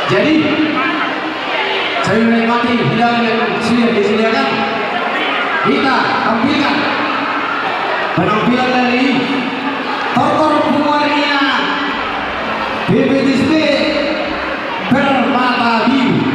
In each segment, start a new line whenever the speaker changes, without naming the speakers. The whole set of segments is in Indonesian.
Jadi saya menikmati hidangan yang sudah disediakan. Kita tampilkan penampilan dari Tortor Pemuarnya BPTSB Permata Biru.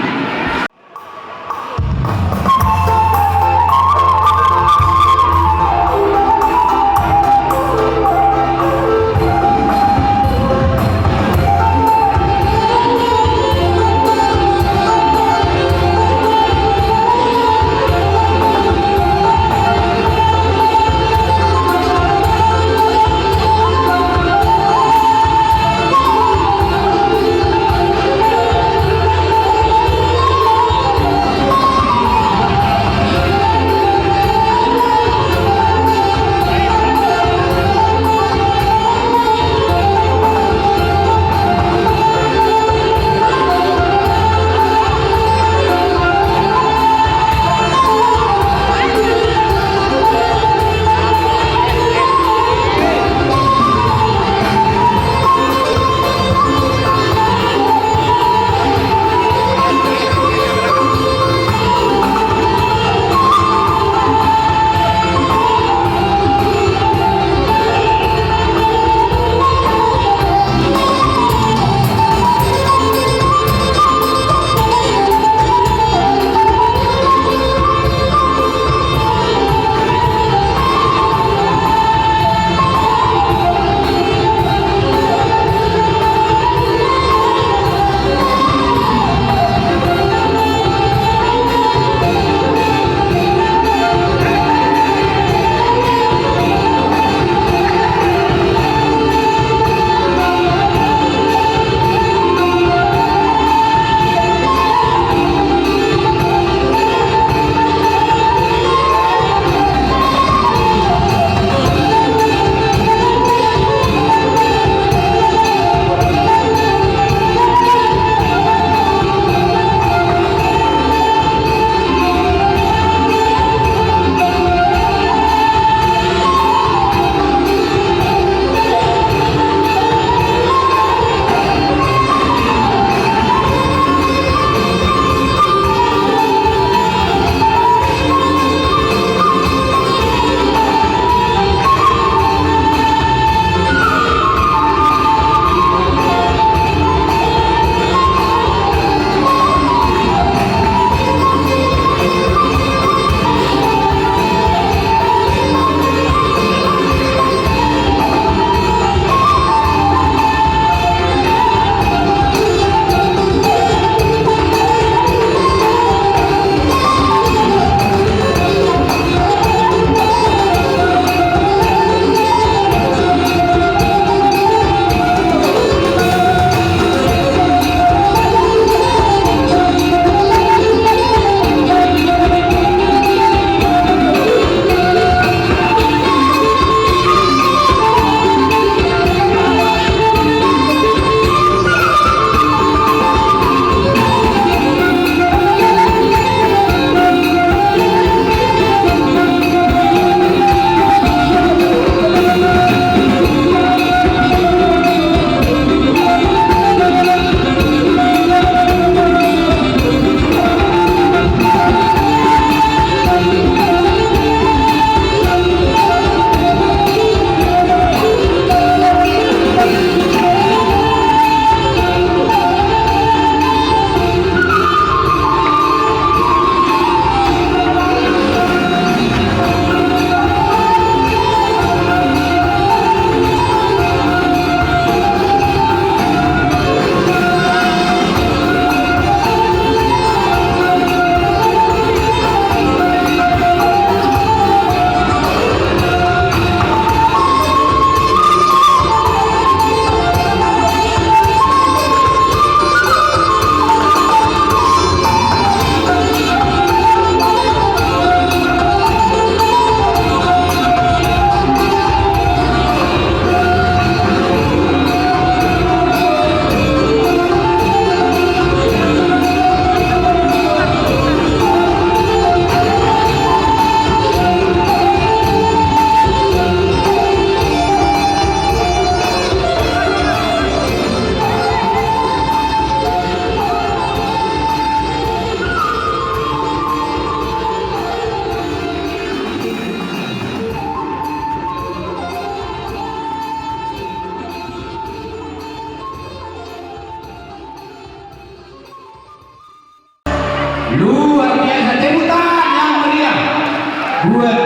buat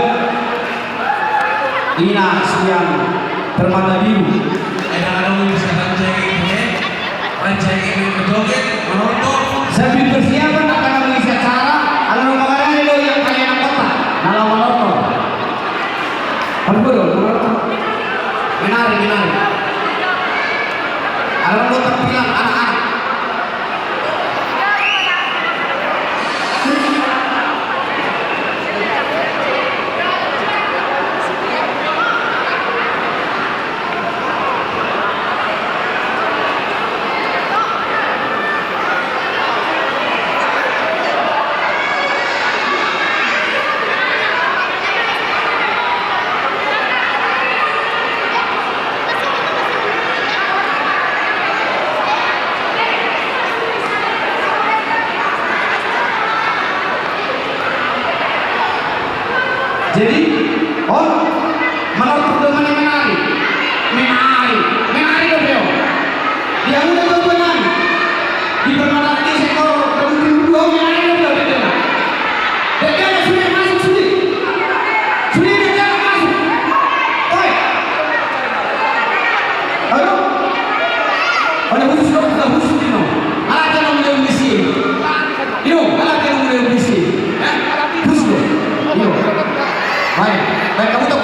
Ina Siang Permata Biru.
Kadang-kadang bisa pancing ini berjoget, menonton.
Sambil persiapan akan mengisi acara, ada nomor lo yang kaya kota, nalar menonton. Berburu, menarik. Ada lo terbilang anak-anak. Jadi, menurut teman yang menari beliau. Dia udah teman di permata ini sektor terbukti dua menari beliau. Dan dia sudah masuk sudah dia masuk. Oi, halo, ada khusus ini. Alat yang beliau misi, alat yang beliau misi, khusus, baik, kamu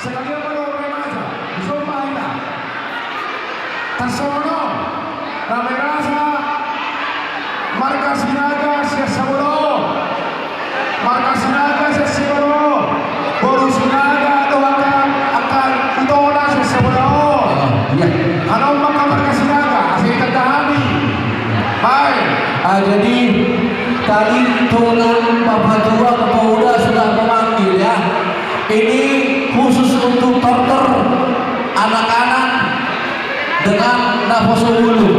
Sekalian menurut remaja, disumpah kita. Tasono, Ramerasa, Markas Naga, Siasabolo, Markas Naga, Siasabolo, Borus Naga, doakan akan Utona, Siasabolo. Anong mga Markas Naga, asing tandahani. Baik.
Jadi tadi tulang Bapak Tua Kapolda sudah memanggil ya. Ini khusus untuk torter anak-anak dengan nafas bulu.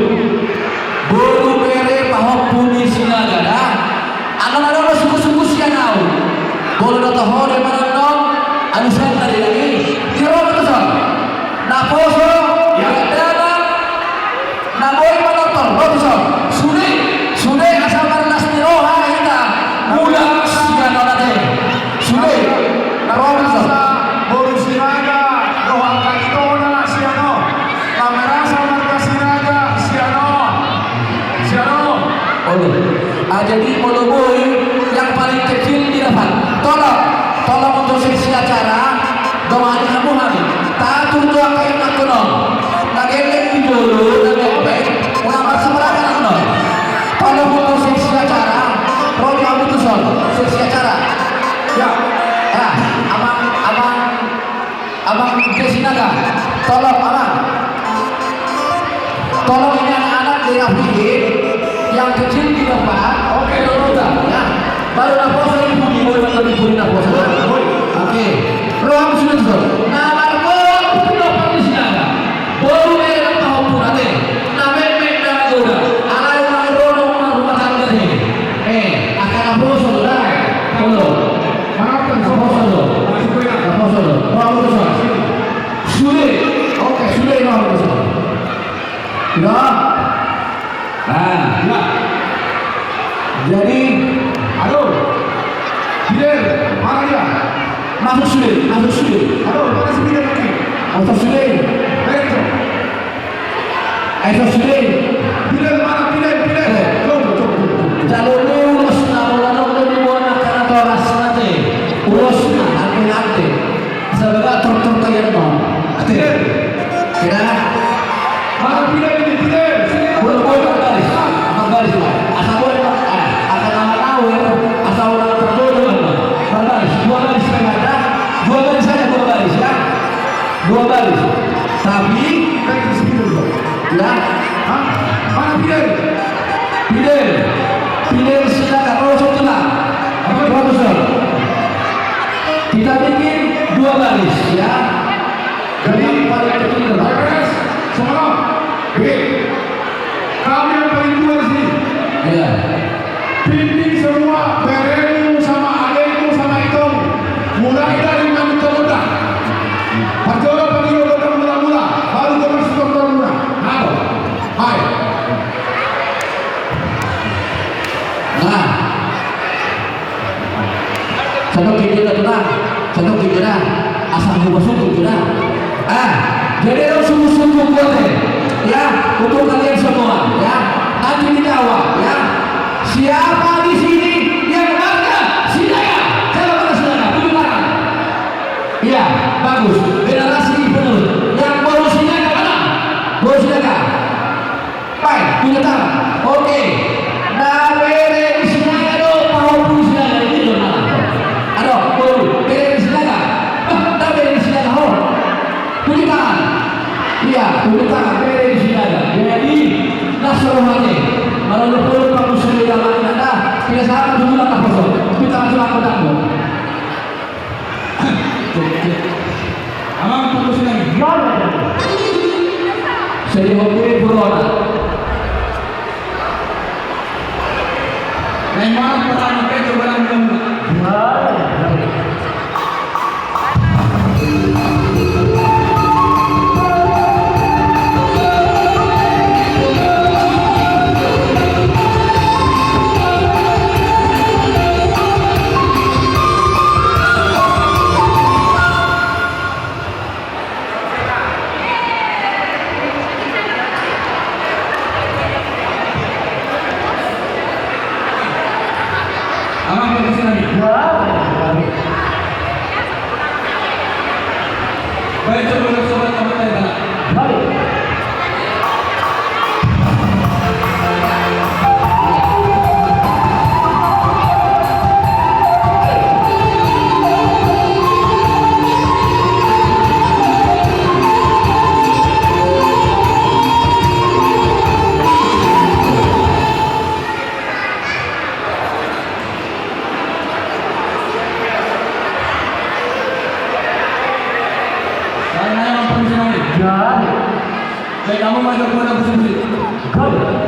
Bulu bere pahok puni sinagada. Anak-anak suku-suku sianau. Bulu data hore manandong. Anu saya tadi lagi. Kira betul sah. Nafoso yang dalam. Naboy manotor. Betul sah. Sudah asal marnas ni roha kita. Mula sianau nate. Sudah.
Ramerasa, Borus Naga, doakan Utona, Siano. Ramerasa, Markas Naga, Siano.
Jadi Moloboy yang paling kecil didapat. Tolong untuk sesi acara doanya kamu hari. Tak tunggu apa yang nak kenal. Nagelek di dulu, nagelek. Ulang semerakan kenal. Tolong untuk sesi acara. Rogi kamu tu sesi acara. Ya, abang Kesinaga. Tolong abang. Tolong ini anak-anak dirapihin. Yang kecil di depan, oke dulu ya. Baru nafas ibu ibu nafas. Oke. Ruang sudah tuh. Namar bol dapat di sini ada. Bolu merah tahu pun ada. Nama merah juga. Alai orang rumah tangga ini. Akan nafas sudah. Bolu.
Maafkan
Nafas dulu. Nafas dulu. Ruang sudah. Sudah. Oke sudah ruang sudah. Sudah. Jadi,
Halo, Bider, mana dia?
masuk sudah.
Halo, mana si Bider lagi?
Masuk sudah. Sudah.
Bider mana? Bider. Coba.
Jalur lurus, lalu dibuat karena toras nanti. Urus nanti. Sebagai tor kayak dong.
Bider,
Kira.
mana Bider ini? Bider, sini.
Boleh baris. Asal boleh asal nama tahu asal orang terbodoh. Baris. Dua baris ada. Dua baris ya. Dua baris. Tapi
Baik di sini dulu.
ya.
Hah? Mana Bider?
Bider silakan. Oh setelah. Profesor. Kita bikin dua baris ya.
Jadi,
Yang paling kecil.
beres. Semua. Kami yang paling tua di sini.
Ya.
Bimbing semua beremu sama adekmu sama itu. Mulai dari mantu muda. Pajola panggil dokter mula-mula. Baru ke masuk dokter mula. Halo. Hai.
Nah. Satu kita asal suku kita. Jadi harus sungguh-sungguh boleh ya untuk kalian semua ya. Nanti dijawab ya. Siapa di sini yang bangga? Silakan. Saya bangga silakan. Tunjuk tangan. Iya, bagus. Generasi penerus. Yang baru silakan mana? Baru silakan. Baik, tunjuk tangan. Oke. Nah, bere di sini ada maupun silakan ini loh mana? Ada, baru bere di silakan. Nah, bere di silakan. Oh, tunjuk tangan. Iya, tunjuk tangan. Bere di silakan. Jadi, nasionalnya. Malah perlu kamu sudah dalam anda. Tidak salah dulu lah kosong. Kita masuk aku takut.
Amang tunggu sini lagi.
Saya hobi berona.
Memang peran itu barang
Baik, kamu maju kepada bersih-bersih.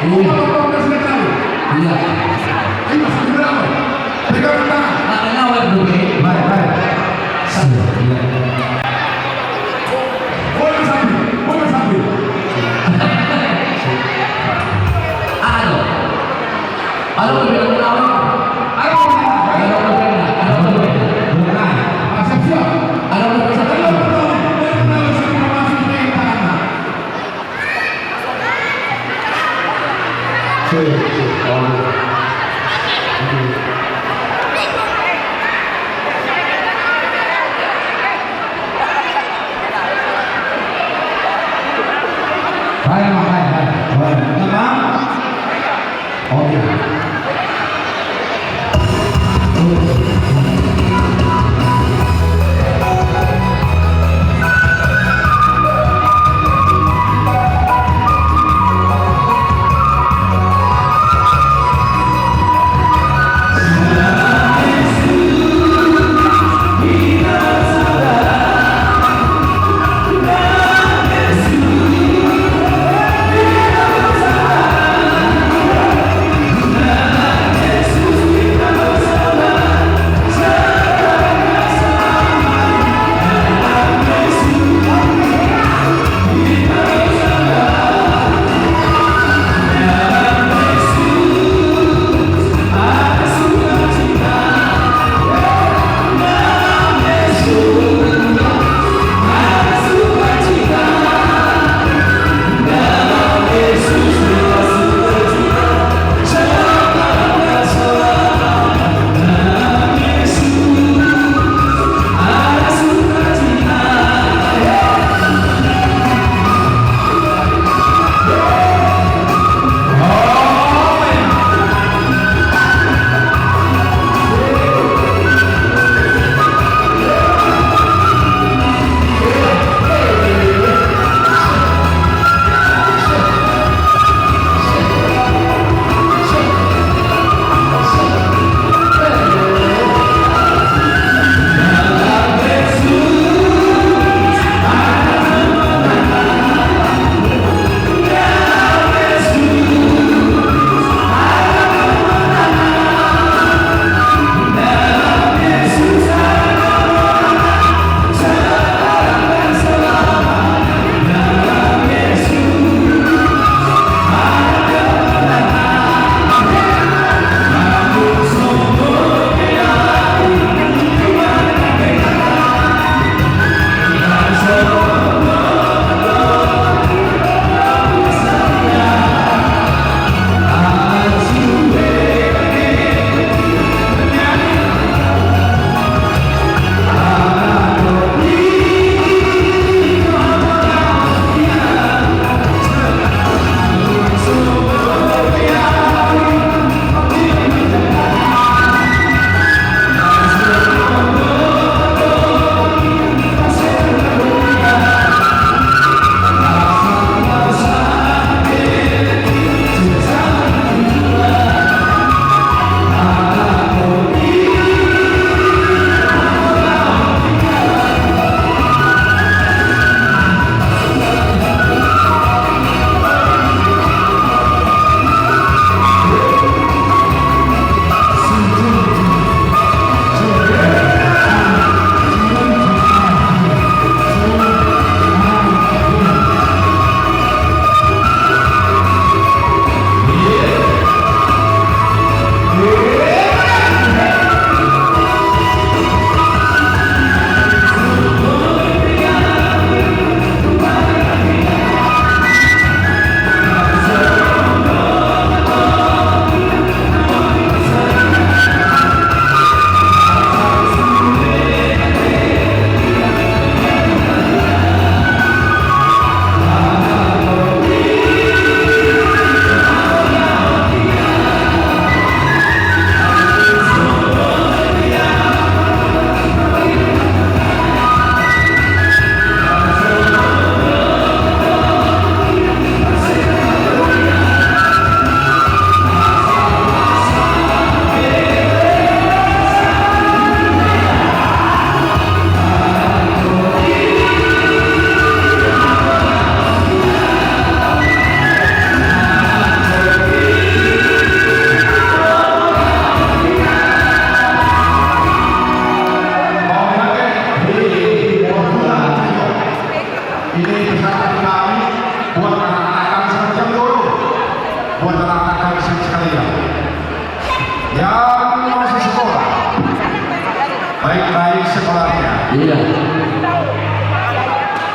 Buka motor sudah kali.
Iya.
Ayo masuk di berapa? Pegang tangan.
Tak kenal ya bro.
Baik, baik.
Iya.
Boleh sambil, boleh sambil.
Ano? Ano ba yung kenal?
Ayo,
Ano ba yung Ano ba yung
siap-siap.
Ano ba yung
Ayo, benar sebelum masuk pegang tangan.
Baik, baik, baik. Gampang? Oke.
Yesus,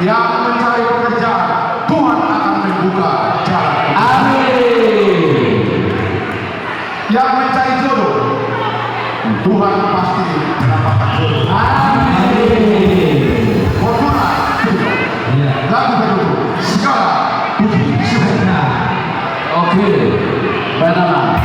Yang mencari pekerjaan, Tuhan akan membuka jalan.
Amin.
Yang mencari jodoh, Tuhan pasti mendapatkan jodoh.
Amin.
Fortuna,
Iya.
lagu penutup, segala puji syukur.
Nah, oke. Benar.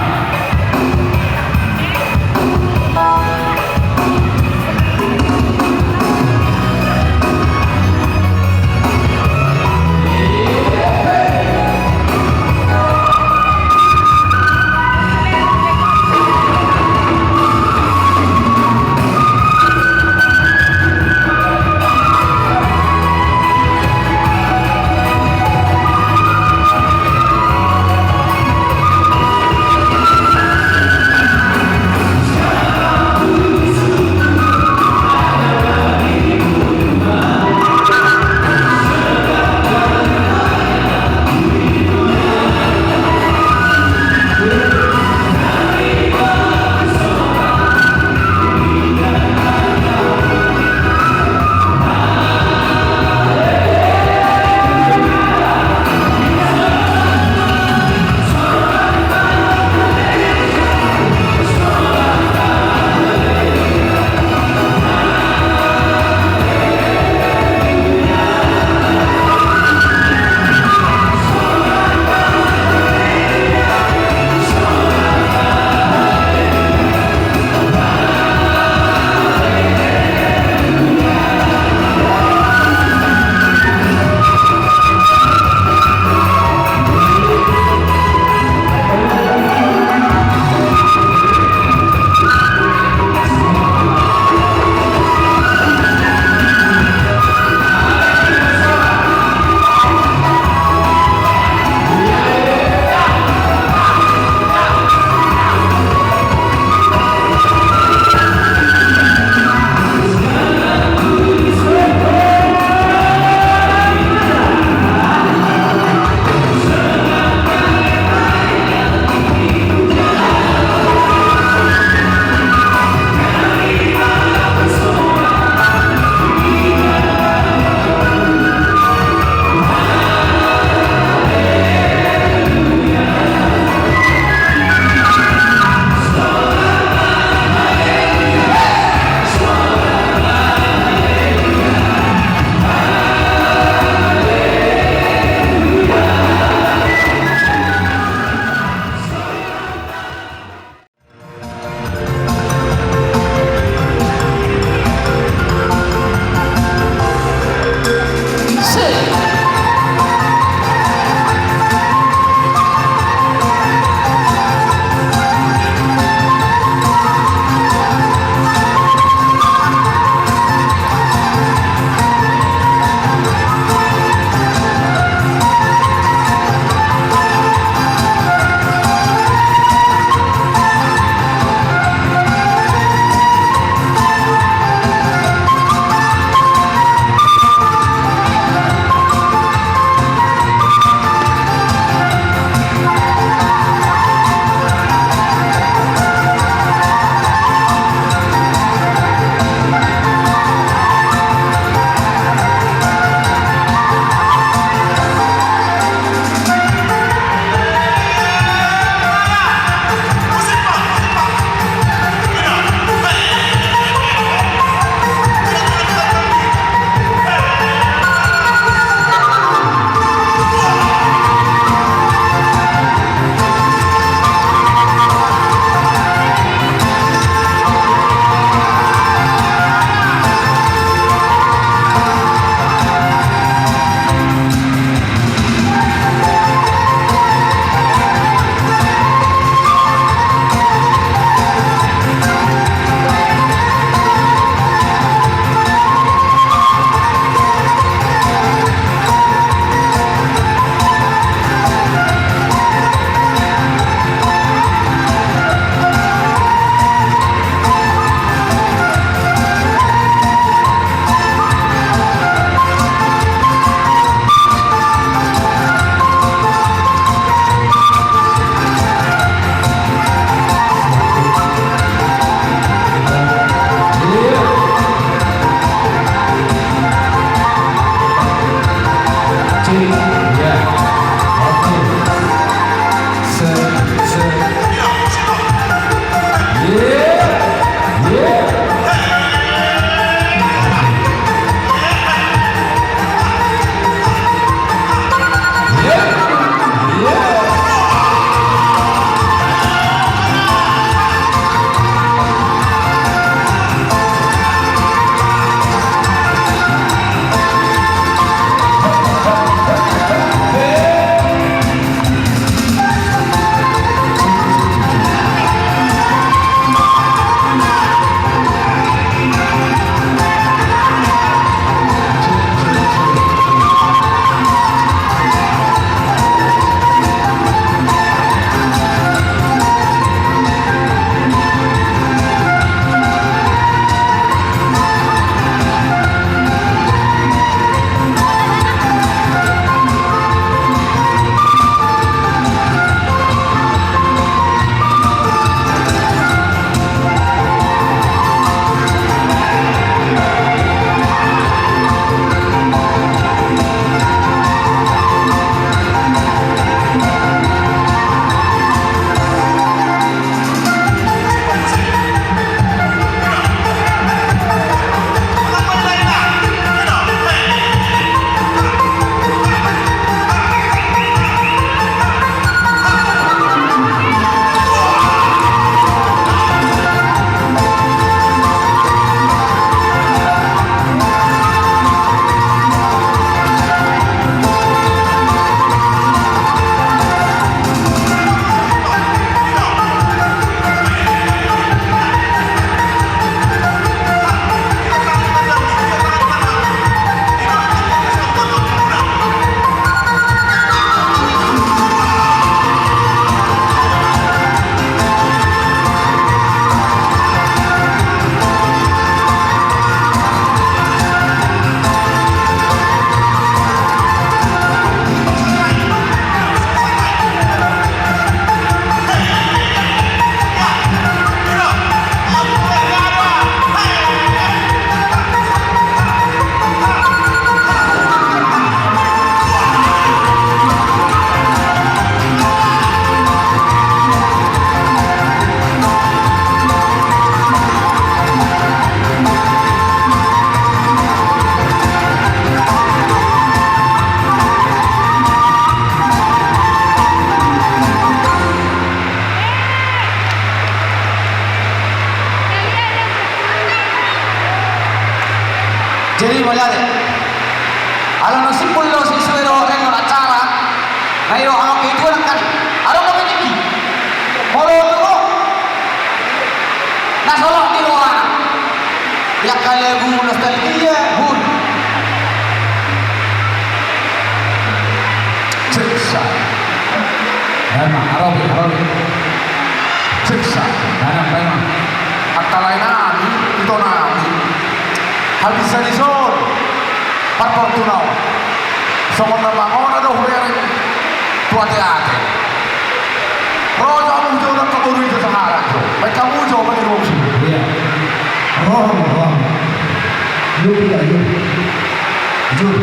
Mayade. Alam na simpul lo si Suero ng acara. Ngayon ang ito lang kani. Alam mo ni Moro ko. Nasolok di luar. Ya kale bu nostalgia bun. Ciksa.
Memang Arabi.
Ciksa.
Memang.
At talainan, ito na. Habis sa lison. Pagportunaw. So kung nabangon na daw huwering tuwate-ate. Rojo ang mujo ng kaburuy sa harap ko. May kamujo pa rin mo siya.
Iya.
Rojo.
Yuk. Jujur.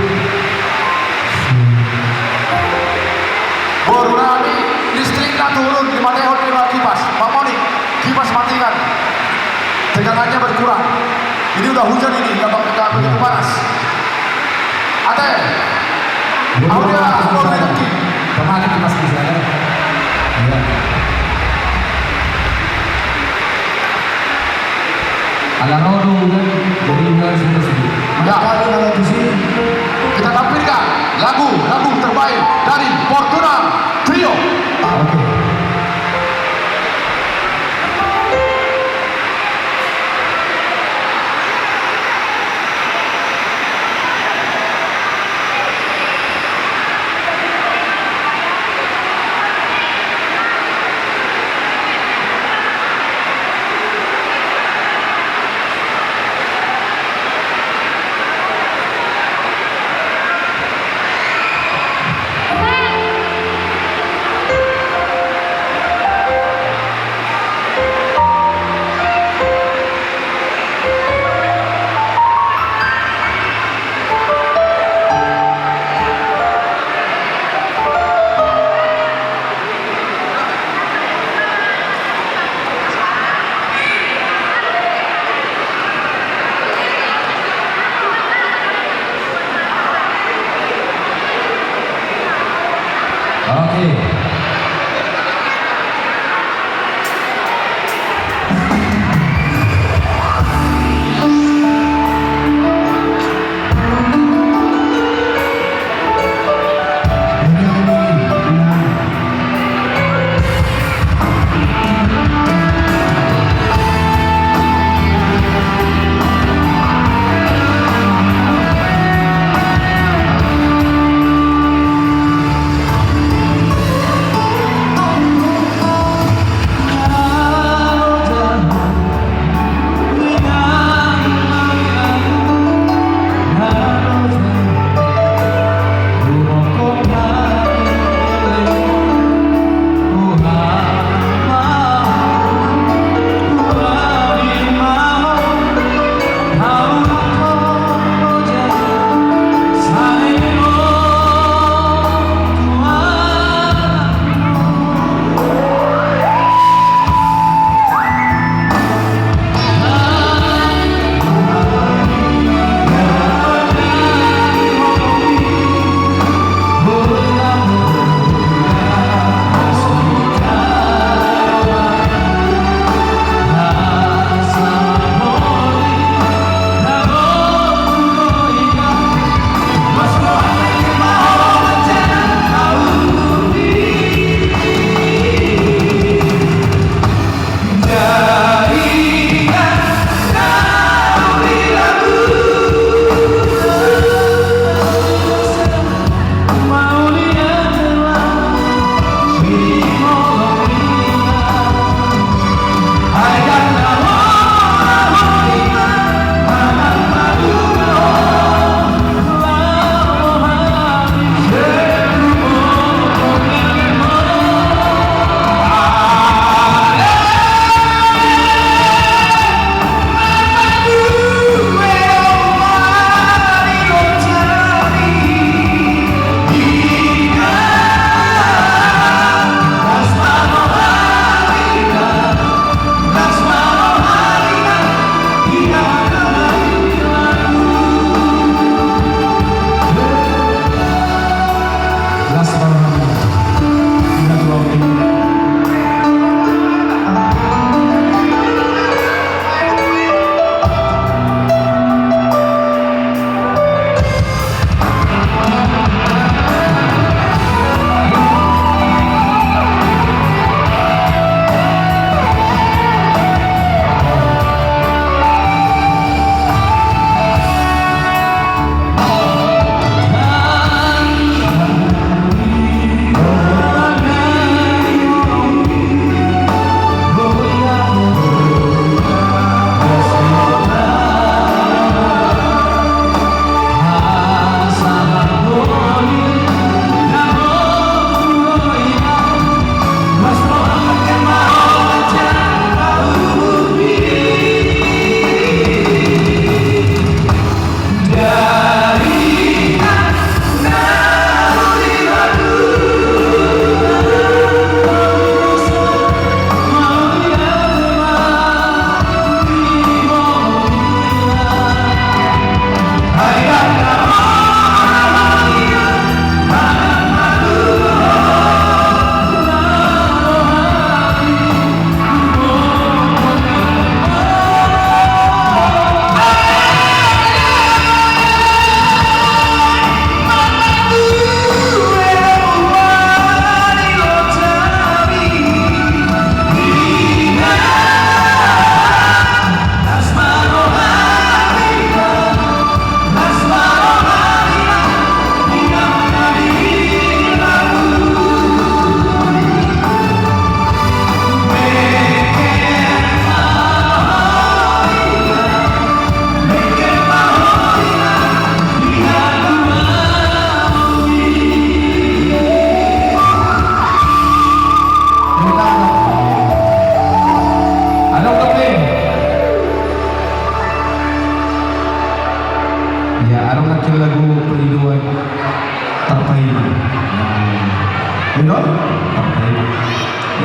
Baru namin, listrik na turun, 5 tahun 5 kipas. Pak Moni, kipas matikan. Tegangannya berkurang. Ini udah hujan ini, nggak begitu panas. Ate, Aulia, baru diteki.
Kemarin kipas di sana. Iya. Ala rodo kan jadi harus bersih.
Ya,
Kalau di sini
kita tampilkan lagu terbaik dari Fortuna Trio.
oke.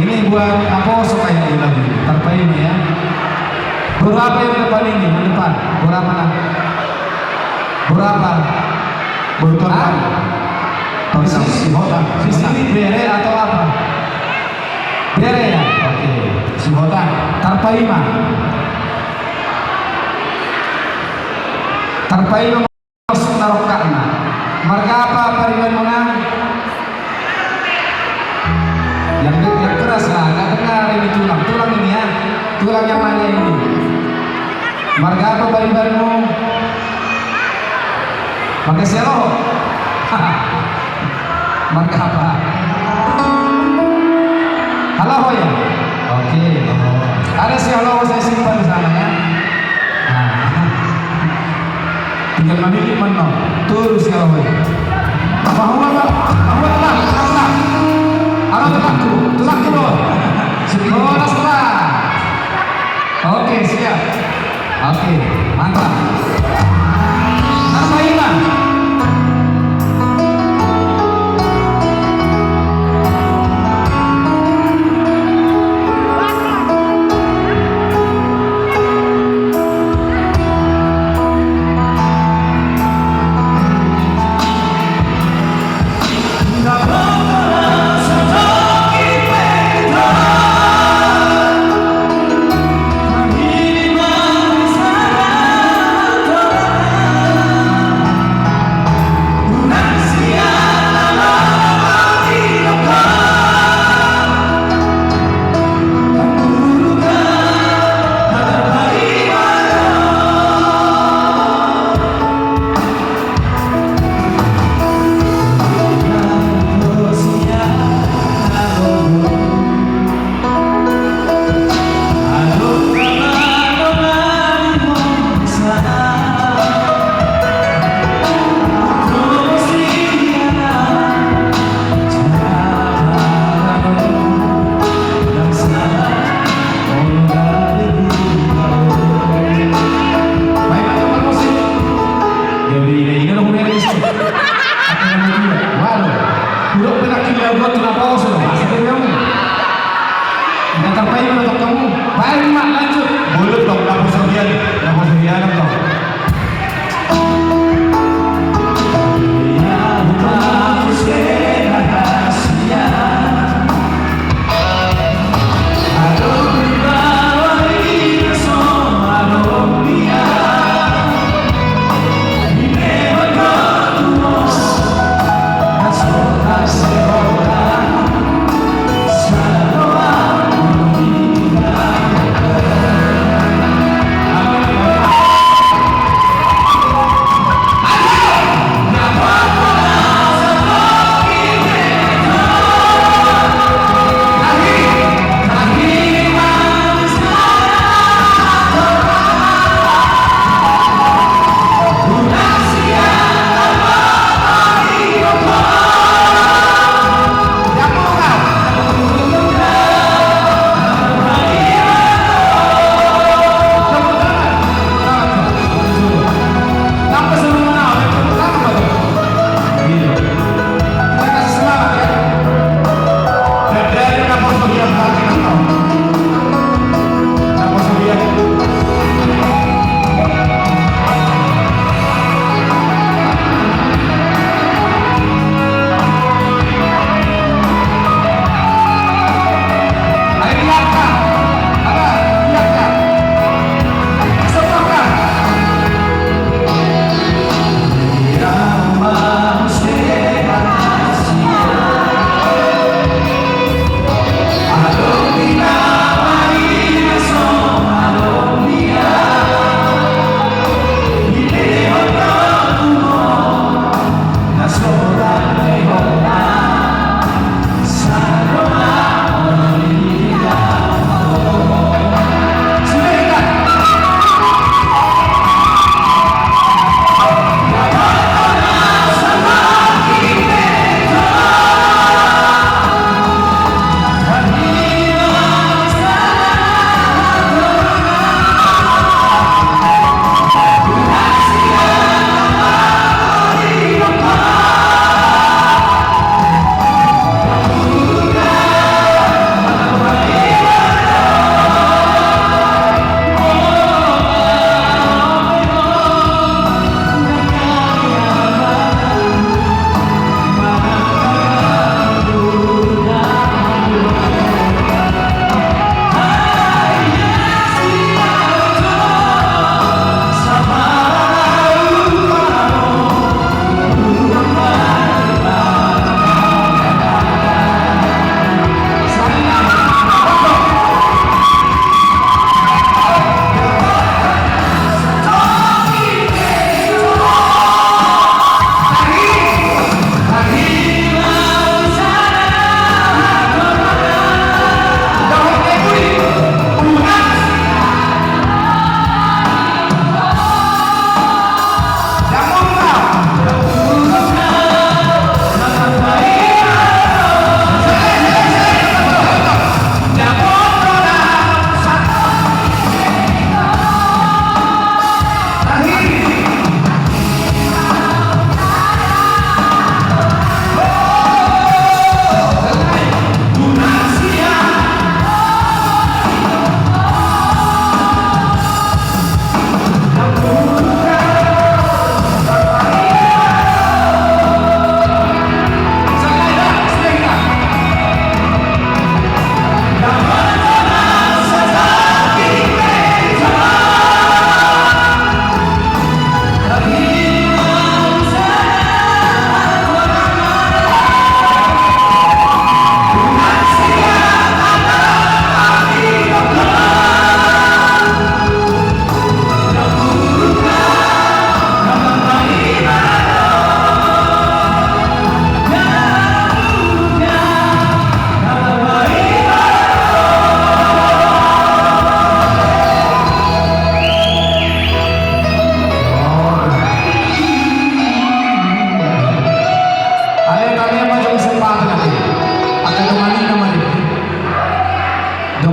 Ini buat apa supaya ini lagi tanpa ini ya. Berapa yang depan ini? Yang depan berapa lah? Berapa? Berapa? Di sini bere atau apa? Bere ya. Oke. Si hotan tanpa ima. Tanpa ima masuk narokana. Marga apa pariman menang? Yang keras lah, nggak dengar ini tulang ini ya, tulang yang mana ini? Marga apa baribanmu? Marga selo? Marga apa? Halo ya? Oke. Ada si halo saya simpan di sana ya. Nah. Tinggal memilih mana? Terus si halo ya. Apa? Halo tulangku loh. Oh, setelah. Oke, siap. Oke, mantap. Nama Iman.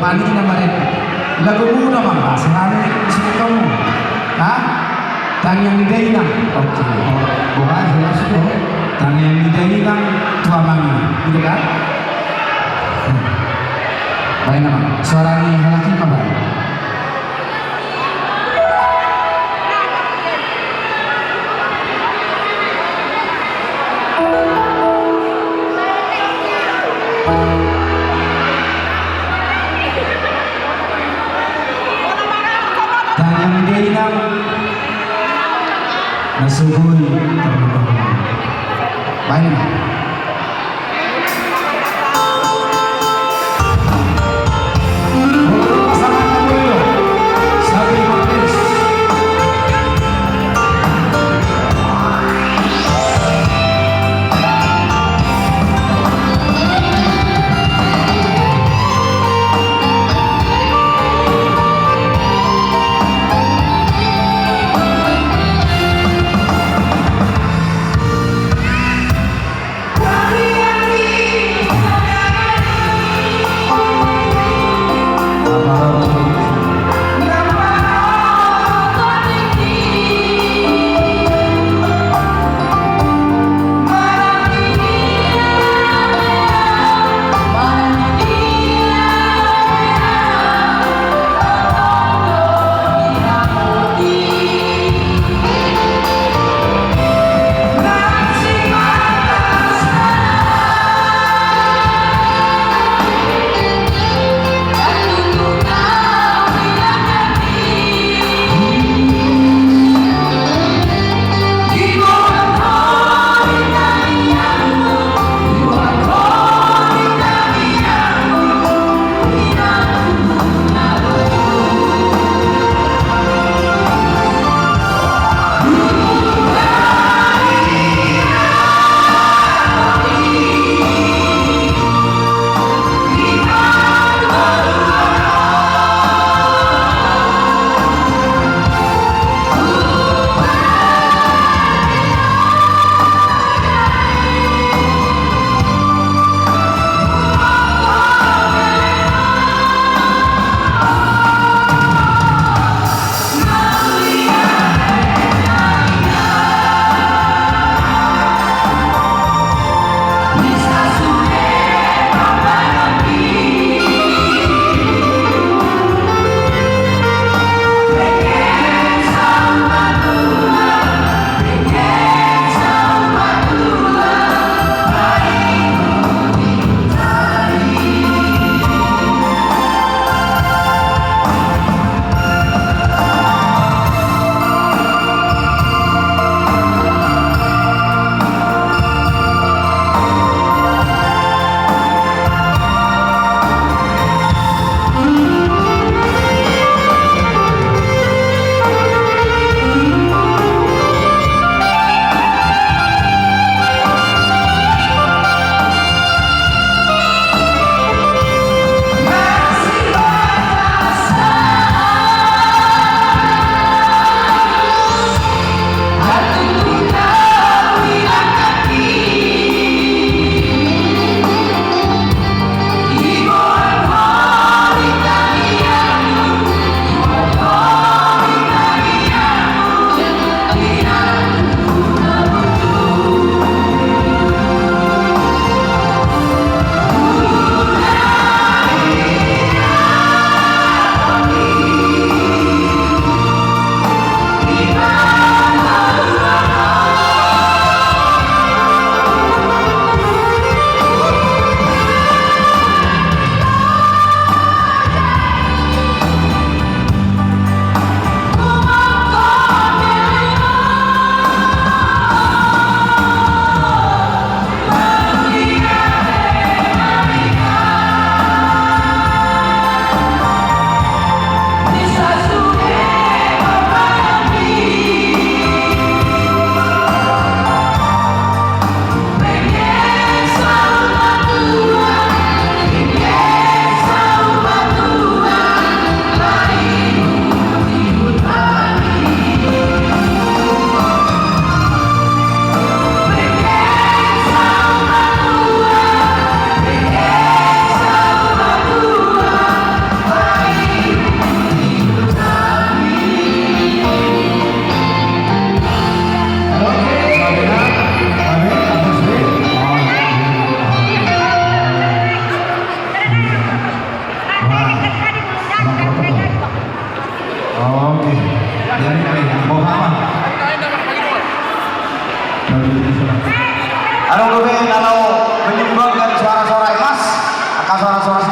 mani naman lagu muna bang sehari isi kamu hah tang yang didayi lang oke bukan jelas itu tang yang didayi lang tua mami gitu kan baik naman suara ni halaki pa ba Tangan diinam nasugoy terlalu banyak. Pasangan dulu, Sabi Martis.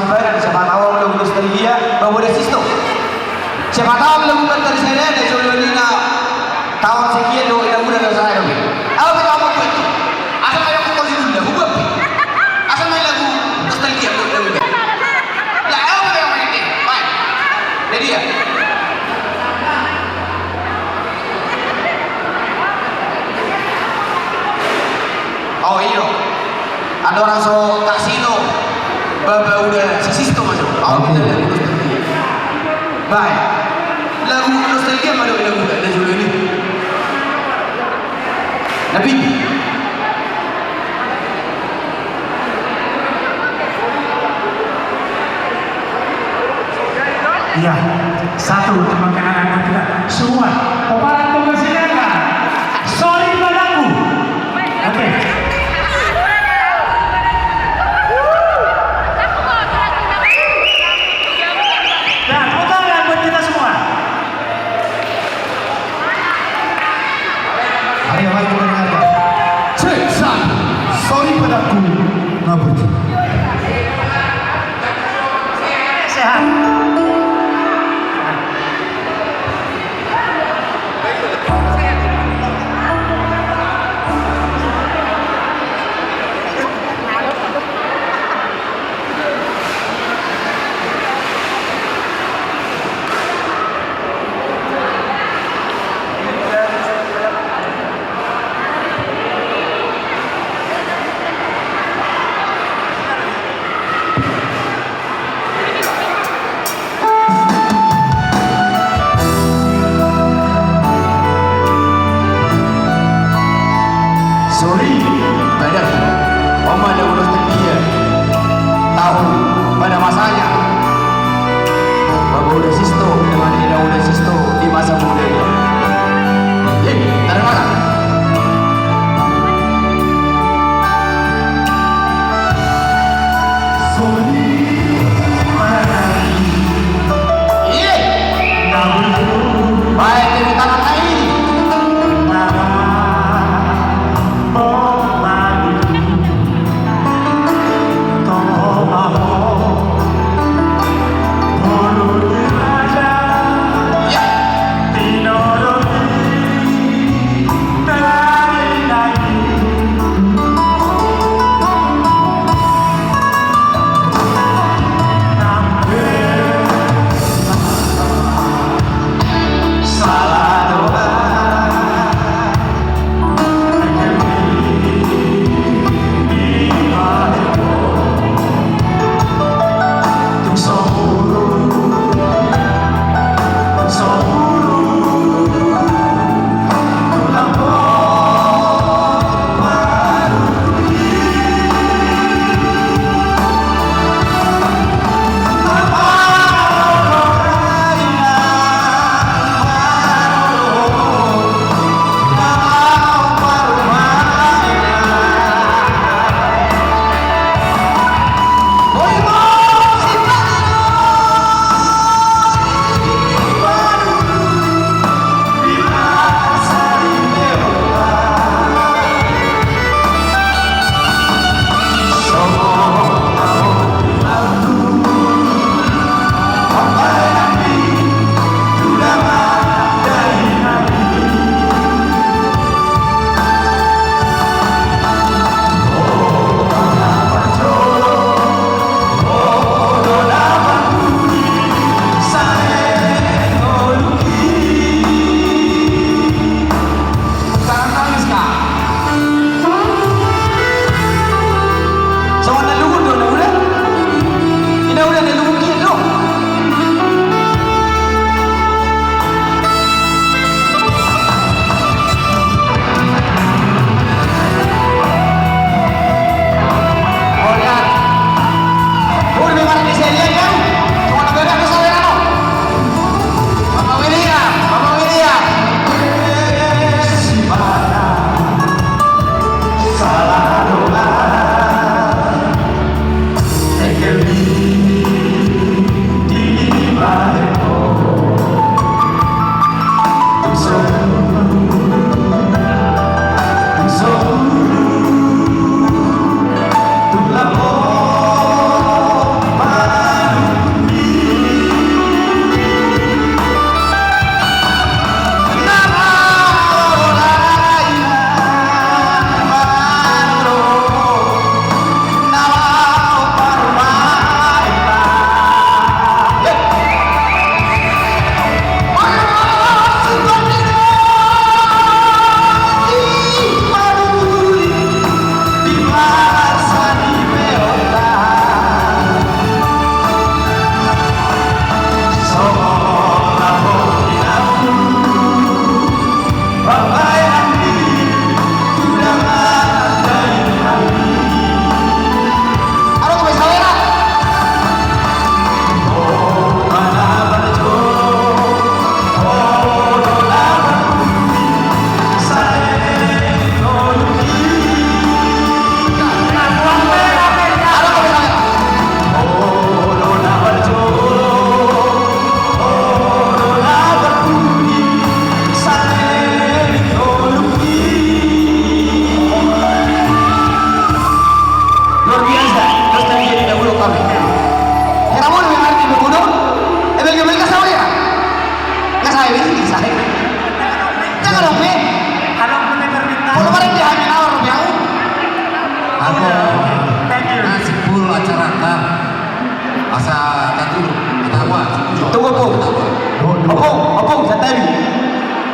Bayern, siapa tahu lagu nostalgia bawa dari situ. Siapa tahu lagu dari saya ada Jololina tahun sekian do ina muda dari saya. Apa kita mau buat? Asal kayak aku tahu dulu lagu apa? Asal main lagu nostalgia lagu. Ya, apa yang main ini? Baik. Jadi ya. Oh iya, ada orang so kasino, baba udah sesisto masuk. Oh kita lagu nostalgia. Baik, lagu nostalgia mana lagu ada juga ini. Nabi.
Iya, satu teman anak-anak kita semua. Kepala tugas silakan. Sorry padaku. Oke. Nah, tepuk tangan buat kita semua.
Ayo mari kita dengarkan. Cek satu. Sorry padaku. Ngabur.
Sehat.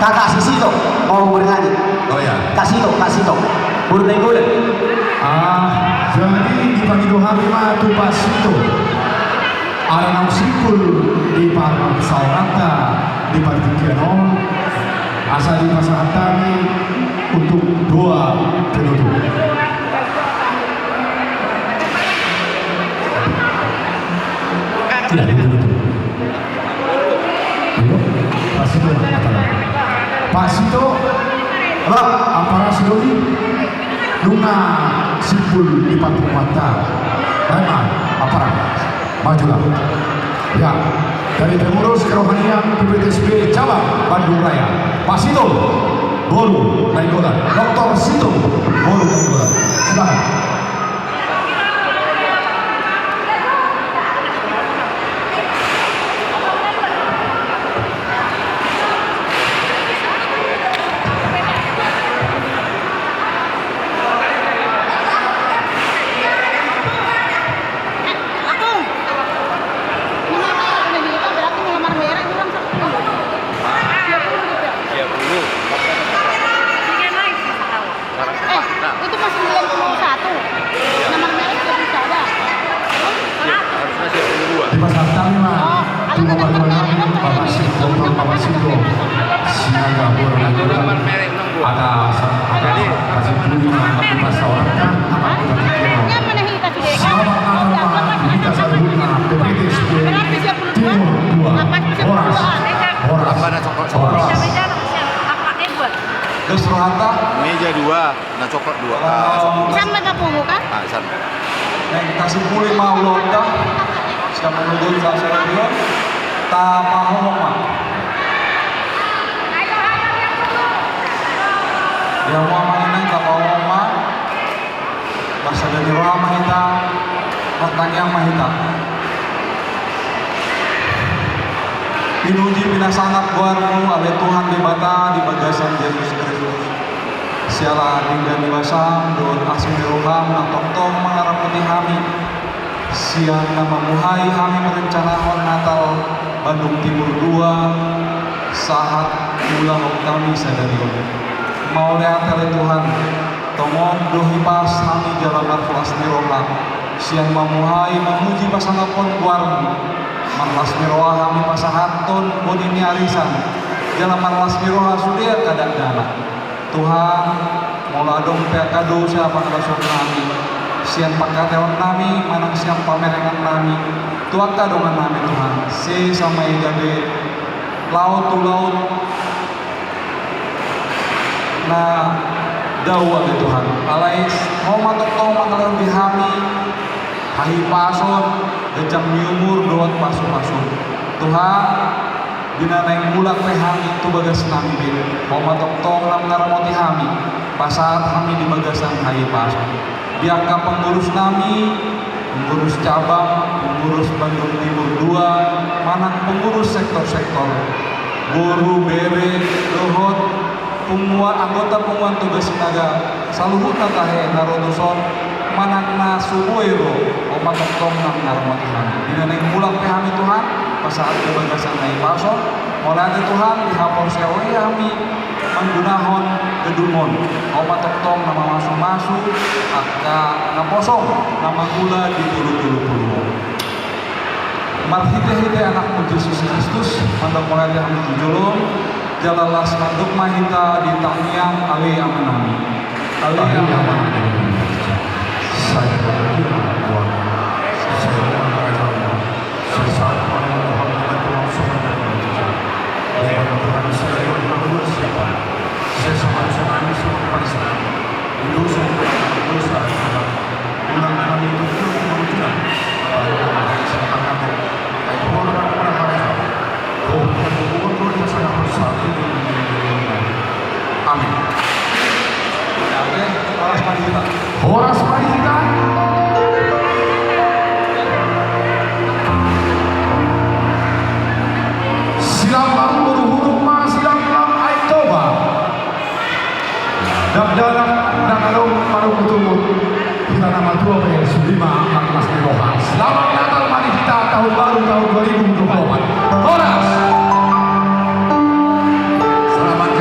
Kakak Sisito mau bernyanyi.
Oh ya.
Kasito, Burden.
Jadi di Panggidohami mah tu Pasito. Ada nang sikul di Parang Saurata di Partikiano. Asal di pasangan kami untuk doa penutup. Tidak penutup. Pasito Pasito apa Sidoni Luna Sipul di Patung Mata Baiklah apa majulah ya dari pengurus kerohanian PPTSB Cabang Bandung Raya Pasito Bolu Nainggolan Dr. Sito Bolu Nainggolan silakan.
Itu masih 91. Nomor merek sudah bisa ada.
Di pasar kami mah cuma bagaimana Bapak Sito Bapak Sito Sinaga Bolu Nainggolan ada kasih punya di pasar orang kan apa kita pikir. Selamat Natal Pak kita sambutnya PPTSB Timur 2 Horas
Terus Rohata meja 2, nah coklat 2.
Sama kamu kan?
Ah, sana.
Yang kasih pulih mau londa. Siapa menunggu saya dia. Tak mau mah. Dia mau mainan tak mau mah. Bahasa dari Rama kita. Pertanyaan mah kita. Pinuji pinasangat guarmu ale Tuhan di bata di bagasan Yesus Kristus. Siala tinggal di basam doon asin roham na tongtong mangaraputi hami. Siang nama muhai hami merencanahon Natal Bandung Timur 2 saat ulang kami sadarion. Mau lihat ale Tuhan tomon dohi pas hami jalan marfuas di roham. Siang mamuhai memuji pasangapon guarmu. Marlas miroha kami pasahanton bodini arisan jalan marlas miroha sudah kadang dana Tuhan mola dong pihak kado siapa ngerasuk kami sian pakateon kami manang siang pamerengan kami tuak kadongan kami Tuhan sama igabe laut tu laut nah dawa ke Tuhan alais mau matok tong mangalang bihami hahi pason gejam nyumur doat pasu-pasu Tuhan dina naik mulak teh hami itu bagas nami beda mau matok tong nam ngaramoti hami pasar hami di bagasan hayi pason biarkan pengurus nami pengurus cabang pengurus Bandung Timur 2 manang pengurus sektor-sektor guru bere dohot anggota penguan tugas sinaga saluhut natahe narotuson manakna subuero omat tong nang narmati kami dina neng mulak teh kami Tuhan pasaat kebagasan naik pason mulai Tuhan dihapor sewe kami menggunahon gedumon omat tong nama masuk akka naposong nama gula di tulu-tulu marhite-hite anak Yesus Kristus mandak mulai kami tujulung jalalas manduk mahita di tangyang ali amanami ali amanami saya berdoa Tuhan saya mengajarkan sesaat pada Tuhan Tuhan Subhanahu wa Tuhan saya berdoa saya sama-sama ini semua pada dosa ulang kami itu mengucap amin. Horas mari kita. Silam baru huruf ma silam lam aitoba. Dabdalan dan alung paru kutumut. Kita nama tua ya Sulima 14 Roha. Selamat Natal mari kita tahun baru tahun 2024. Horas.
Selamat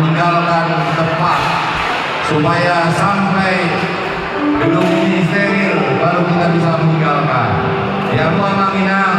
meninggalkan tempat supaya sampai gedung ini steril baru kita bisa meninggalkan. Ya Muhammadina